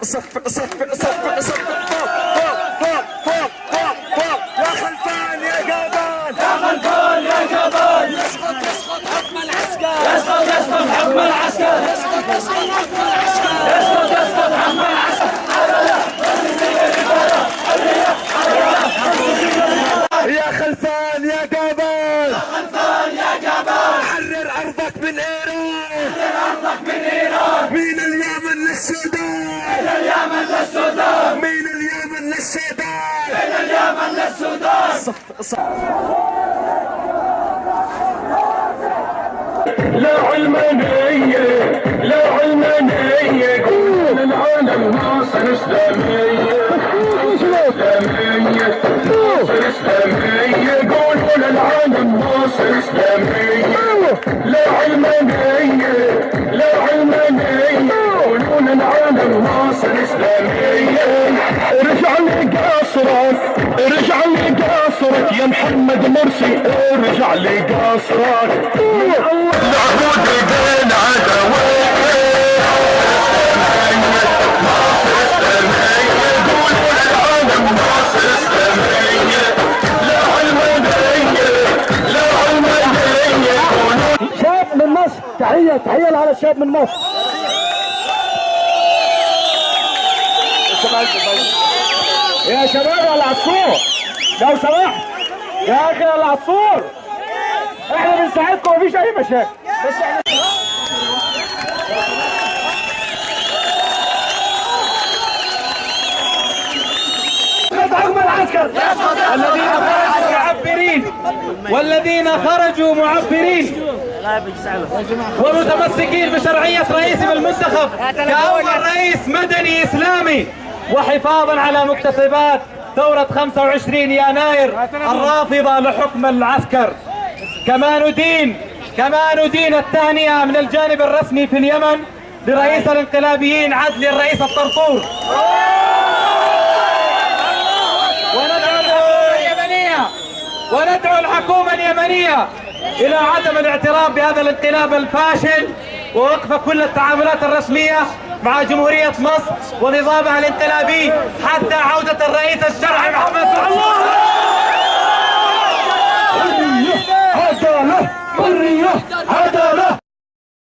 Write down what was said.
صفق صفق صفق صفق فوق فوق فوق فوق فوق فوق يا خلفان يا جبل يا خلفان يا جبل يسقط يسقط حكم العسكر يسقط يسقط حكم العسكر يسقط يسقط حكم العسكر يسقط يسقط حكم العسكر يا خلفان يا جبل يا خلفان يا جبل حرر ارضك من ايران حرر ارضك من ايران من اليمن للسودان من اليمن للسودان من اليمن للسودان من اليمن للسودان صف لا علمانية لا علمانية كل العالم ناصر اسلامية اسلامية ناصر اسلامية قولوا للعالم ناصر اسلامية لا علمانية لا علمانية قولوا للعالم ناصر اسلامية ارجع لي قصرك ارجع لي قصرك يا محمد مرسي ارجع لي قصرك العهود بين عدوين شاب من مصر تحية تحية على الشاب من مصر يا شباب على العصفور لو سمحت يا اخي على العصفور احنا بنساعدكم مفيش اي مشاكل بس احنا الذين خرجوا معبرين والذين خرجوا معبرين ومتمسكين بشرعية رئيس المنتخب كأول رئيس مدني إسلامي وحفاظا على مكتسبات ثورة 25 يناير الرافضة لحكم العسكر. كما ندين التهنئة من الجانب الرسمي في اليمن لرئيس الانقلابيين عدلي الرئيس الطرطور. وندعو الحكومة اليمنية إلى عدم الاعتراف بهذا الانقلاب الفاشل ووقف كل التعاملات الرسمية مع جمهورية مصر ونظامها الانقلابي حتى عودة الرئيس الشرعي محمد الله. عدالة حرية